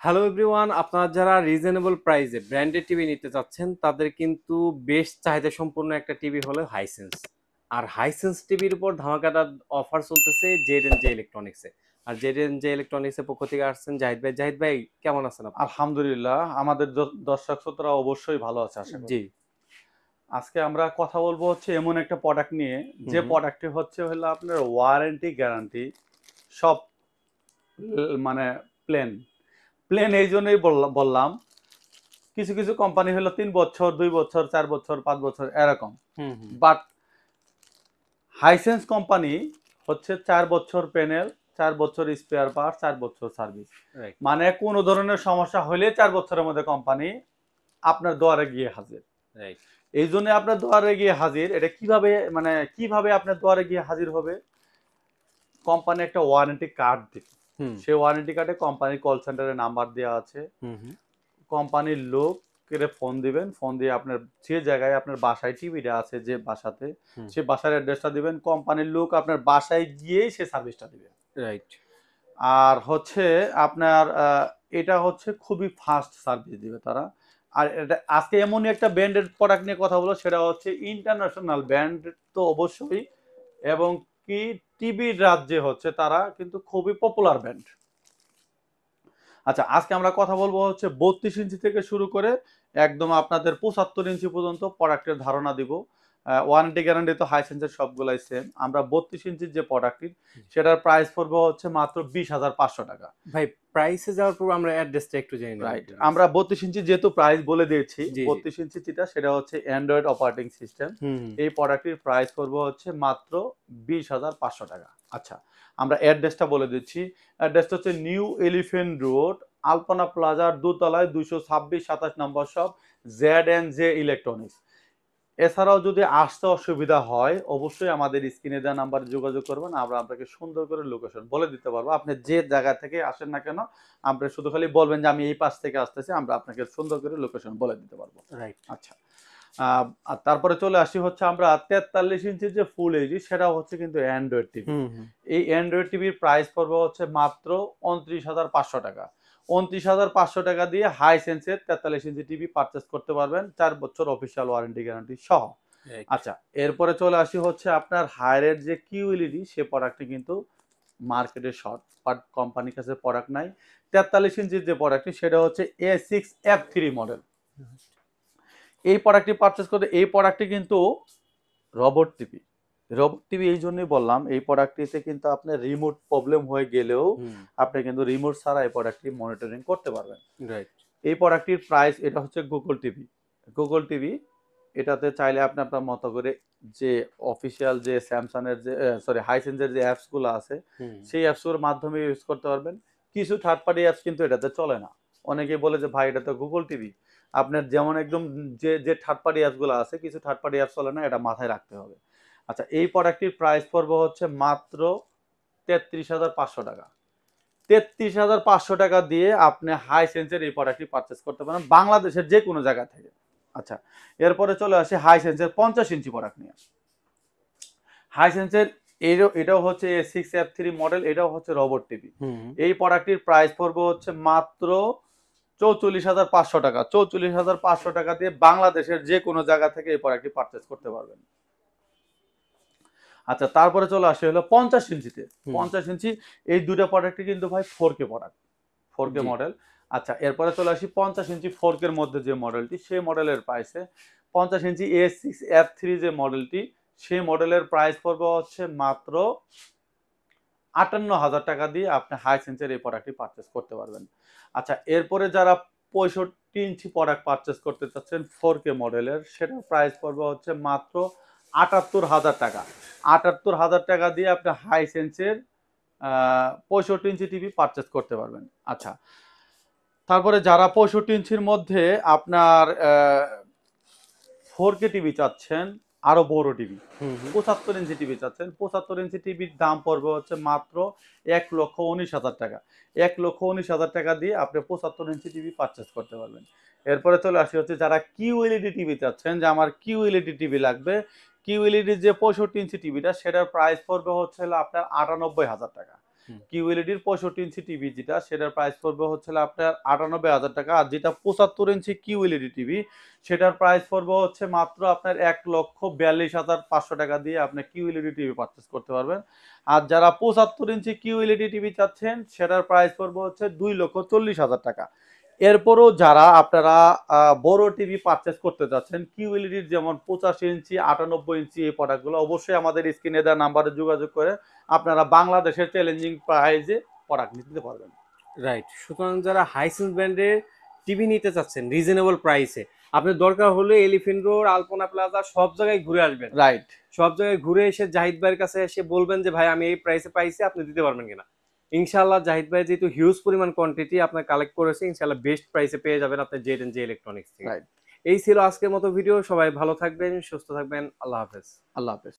Hello everyone, আপনারা যারা reasonable প্রাইসে ব্র্যান্ডেড টিভি নিতে চাচ্ছেন তাদের কিন্তু বেশ চাহিদা সম্পন্ন একটা টিভি হলো হাইসেন্স। আর হাইসেন্স টিভির উপর ধামাকাদার অফার চলতেছে জেড এন্ড জে ইলেকট্রনিক্সে। আর জেড এন্ড জে ইলেকট্রনিক্সের পক্ষ থেকে আসছেন জাহিদ ভাই। জাহিদ ভাই, কেমন আছেন আপনি? আলহামদুলিল্লাহ, আমাদের দর্শক শ্রোতারা অবশ্যই ভালো আছে আশা করি। জি। আজকে আমরা কথা বলবো হচ্ছে এমন একটা প্রোডাক্ট নিয়ে, হুম যে হুম। প্রোডাক্টটি হচ্ছে হলো আপনার ওয়ারেন্টি গ্যারান্টি সব মানে প্লেন প্লেন এই জন্যই বললাম। কিছু কিছু কোম্পানি হলো 3 বছর, 2 বছর, 4 বছর, 5 বছর এরকম। হুম হুম। বাট হাইসেন্স কোম্পানি হচ্ছে 4 বছর প্যানেল, 4 বছর স্পেয়ার পার্ট, 4 বছর সার্ভিস। রাইট। মানে কোনো ধরনের সমস্যা হলে 4 বছরের মধ্যে কোম্পানি আপনার দুয়ারে গিয়ে হাজির। রাইট। এই জন্য আপনার দুয়ারে গিয়ে হাজির। এটা কিভাবে, মানে কিভাবে আপনার দুয়ারে গিয়ে হাজির হবে? কোম্পানি একটা ওয়ারেন্টি কার্ড দিবে। হুম সেই ওয়ারেন্টি কার্ডে কোম্পানির কল সেন্টারে নাম্বার দেওয়া আছে। হুম হুম কোম্পানির লোককে ফোন দিবেন, ফোন দিয়ে আপনার যে জায়গায় আপনার বাসায় টিভিটা আছে, যে বাসাতে, হুম। সে বাসার অ্যাড্রেসটা দিবেন। কোম্পানির লোক আপনার বাসায় গিয়েই সে সার্ভিসটা দিবে। রাইট। আর হচ্ছে আপনার এটা হচ্ছে খুবই ফাস্ট সার্ভিস দিবে তারা। আর এটা আজকে এমনই একটা ব্র্যান্ডেড প্রোডাক্ট নিয়ে কথা বলবো, সেটা হচ্ছে ইন্টারন্যাশনাল ব্র্যান্ড তো অবশ্যই, এবং কি টিভি রাজ্যে হচ্ছে তারা কিন্তু খুবই পপুলার ব্র্যান্ড। আচ্ছা, আজকে আমরা কথা বলবো হচ্ছে 32 ইঞ্চি থেকে শুরু করে একদম আপনাদের 75 ইঞ্চি পর্যন্ত প্রোডাক্টের ধারণা দিব। ওয়ারেন্টি গ্যারান্টি তো হাইসেন্সের সবগুলাই সেম। আমরা 32 ইঞ্চির যে প্রোডাক্টটি, সেটার প্রাইস পড়বে হচ্ছে মাত্র 20,500 টাকা। ভাই, প্রাইসে যাওয়ার পর আমরা অ্যাড্রেসটা একটু জেনে নেব রাইট, প্লিজ। আমরা 32 ইঞ্চি যেহেতু প্রাইস বলে দিয়েছি, জি জি। 32 ইঞ্চি যেটা সেটা হচ্ছে অ্যান্ড্রয়েড অপারেটিং সিস্টেম। হুম হুম। এই প্রোডাক্টটির প্রাইস পড়বে হচ্ছে মাত্র 20,500 টাকা। আচ্ছা, আমরা অ্যাড্রেসটা বলে দিচ্ছি। অ্যাড্রেসটা হচ্ছে নিউ এলিফেন্ট রোড, আলপনা প্লাজার দোতলায়, 226-27 নম্বর shop, Z and J electronics. এছাড়াও যদি আসতে অসুবিধা হয়, অবশ্যই আমাদের স্ক্রিনে দেওয়া নাম্বারে যোগাযোগ করবেন। আমরা আপনাকে সুন্দর করে লোকেশন বলে দিতে পারবো। আপনি যে জায়গা থেকে আসেন না কেন, আপনি শুধু খালি বলবেন যে আমি এই পাশ থেকে আসতেছি, আমরা আপনাকে সুন্দর করে লোকেশন বলে দিতে পারবো। রাইট। আচ্ছা, আর তারপরে চলে আসি হচ্ছে আমরা 43 ইঞ্চির যে ফুল এইচডি, সেটা হচ্ছে কিন্তু অ্যান্ড্রয়েড টিভি। হুম হুম। এই অ্যান্ড্রয়েড টিভির প্রাইস পড়বে হচ্ছে মাত্র 29,500 টাকা। 29,500 টাকা দিয়ে হাইসেন্সের 43 ইঞ্চি টিভি পারচেস করতে পারবেন, 4 বছর অফিসিয়াল ওয়ারেন্টি গ্যারান্টি সহ। রাইট। আচ্ছা, এরপরে চলে আসি হচ্ছে আপনার হায়ারের যে কিউএলইডি, সে প্রোডাক্টটি কিন্তু মার্কেটে শর্ট, বাট কোম্পানির কাছে প্রোডাক্ট নাই। 43 ইঞ্চির যে প্রোডাক্টটি, সেটা হচ্ছে A6F3 মডেল। এই প্রোডাক্টটি পারচেস করতে, এই প্রোডাক্টটি কিন্তু রবট টিভি। রবট টিভি এই জন্যই বললাম, এই প্রোডাক্টটিতে কিন্তু আপনার রিমোট প্রবলেম হয়ে গেলেও হুম। আপনি কিন্তু রিমোট ছাড়া এই প্রোডাক্টটি মনিটরিং করতে পারবেন। রাইট। এই প্রোডাক্টটির প্রাইস, এটা হচ্ছে গুগল টিভি। গুগল টিভি, এটাতে চাইলে আপনি আপনার মতো করে যে অফিসিয়াল যে স্যামসাং এর যে সরি হাইসেন্সের যে অ্যাপসগুলো আছে, হুম। সেই অ্যাপসগুলোর মাধ্যমে ইউজ করতে পারবেন। কিছু থার্ড পার্টি অ্যাপস কিন্তু এটাতে চলে না। অনেকে বলে যে ভাই এটা তো গুগল টিভি। আপনার যেমন একদম যে যে থার্ড পার্টি অ্যাপসগুলো আছে, কিছু থার্ড পার্টি অ্যাপস চলে না, এটা মাথায় রাখতে হবে। আচ্ছা, এই প্রোডাক্টটির প্রাইস পড়বে হচ্ছে মাত্র 33,500 টাকা। 33,500 টাকা দিয়ে আপনি হাইসেন্সের এই প্রোডাক্টটি পারচেস করতে পারেন বাংলাদেশের যে কোনো জায়গা থেকে। আচ্ছা, এরপরে চলে আসে হাইসেন্সের 50 ইঞ্চি প্রোডাক্ট নিয়ে। হাইসেন্সের এটাও হচ্ছে A6F3 মডেল, এটাও হচ্ছে রোবট টিভি। হুম। এই প্রোডাক্টটির প্রাইস পড়বে হচ্ছে মাত্র 44,500 টাকা। 44,500 টাকা দিয়ে বাংলাদেশের যে কোনো জায়গা থেকে এই প্রোডাক্টটি পারচেস করতে পারবেন। আচ্ছা, তারপরে চলে আসে হলো 50 ইঞ্চিতে। হুম। 50 ইঞ্চি, এই দুটো প্রোডাক্টই কিন্তু ভাই 4K প্রোডাক্ট, 4K জি। মডেল। আচ্ছা, এরপরে চলে আসি 50 ইঞ্চি 4K এর মধ্যে যে মডেলটি, সেই মডেলের প্রাইসে 50 ইঞ্চি A6F3 যে মডেলটি, সেই মডেলের প্রাইস পড়বে হচ্ছে মাত্র 58,000 টাকা দিয়ে আপনি হাইসেন্সের এই প্রোডাক্টটি পারচেস করতে পারবেন। আচ্ছা, এরপরে যারা 65 ইঞ্চি প্রোডাক্ট পারচেস করতে চাচ্ছেন 4K মডেলের, সেটার প্রাইস পড়বে হচ্ছে মাত্র 78,000 টাকা। 78,000 টাকা দিয়ে আপনি হাইসেন্সের 65 ইঞ্চি টিভি পারচেস করতে পারবেন। আচ্ছা, তারপরে যারা 65 ইঞ্চির মধ্যে আপনার 4K টিভি চাচ্ছেন, আরো বড় টিভি, হুম হুম। 75 ইঞ্চি টিভি চাচ্ছেন, 75 ইঞ্চি টিভির দাম পড়বে হচ্ছে মাত্র 1,19,000 টাকা। 1,19,000 টাকা দিয়ে আপনি 75 ইঞ্চি টিভি পারচেস করতে পারবেন। এরপরে চলে আসি হচ্ছে যারা কিউএলইডি টিভি চাচ্ছেন, যে আমার কিউএলইডি টিভি লাগবে। কিউএলইডি যে 65 ইঞ্চি টিভিটা, সেটার প্রাইস পড়বে হচ্ছে হলো আপনার 98,000 টাকা। হুম। কিউএলইডির 65 ইঞ্চি টিভি যেটা, সেটার প্রাইস পড়বে হচ্ছে আপনার 98,000 টাকা। আর যেটা 75 ইঞ্চি কিউএলইডি টিভি, সেটার প্রাইস পড়বে হচ্ছে মাত্র আপনার 1,42,500 টাকা দিয়ে আপনি কিউএলইডি টিভি পারচেজ করতে পারবেন। আর যারা 75 ইঞ্চি কিউএলইডি টিভি চাচ্ছেন, সেটার প্রাইস পড়বে হচ্ছে 2,40,000 টাকা। এরপরও যারা আপনারা বড় টিভি পারচেজ করতে চাচ্ছেন, কিউএলইডির যেমন 85 ইঞ্চি, 98 ইঞ্চি এই প্রোডাক্টগুলো, অবশ্যই আমাদের স্ক্রিনে দেওয়া নাম্বারে যোগাযোগ করে আপনারা বাংলাদেশের চ্যালেঞ্জিং প্রাইজে প্রোডাক্ট নিতে পারবেন। রাইট। সুতরাং যারা হাইসেন্স ব্র্যান্ডের টিভি নিতে চাচ্ছেন রিজনেবল প্রাইসে, আপনার দরকার হলে এলিফ্যান্ট রোড, আলপনা প্লাজা সব জায়গায় ঘুরে আসবেন। রাইট। সব জায়গায় ঘুরে এসে জাহিদ ভাইয়ের কাছে এসে বলবেন যে ভাই আমি এই প্রাইসে পাইছি, আপনি দিতে পারবেন কিনা। ইনশাআল্লাহ জাহিদ ভাই যেহেতু হিউজ পরিমাণ কোয়ান্টিটি আপনার কালেক্ট করেছে, ইনশাআল্লাহ বেস্ট প্রাইসে পেয়ে যাবেন আপনি জেড ইলেকট্রনিক্স থেকে। রাইট। এই ছিল আজকের মতো ভিডিও। সবাই ভালো থাকবেন, সুস্থ থাকবেন। আল্লাহ হাফেজ। আল্লাহ হাফেজ।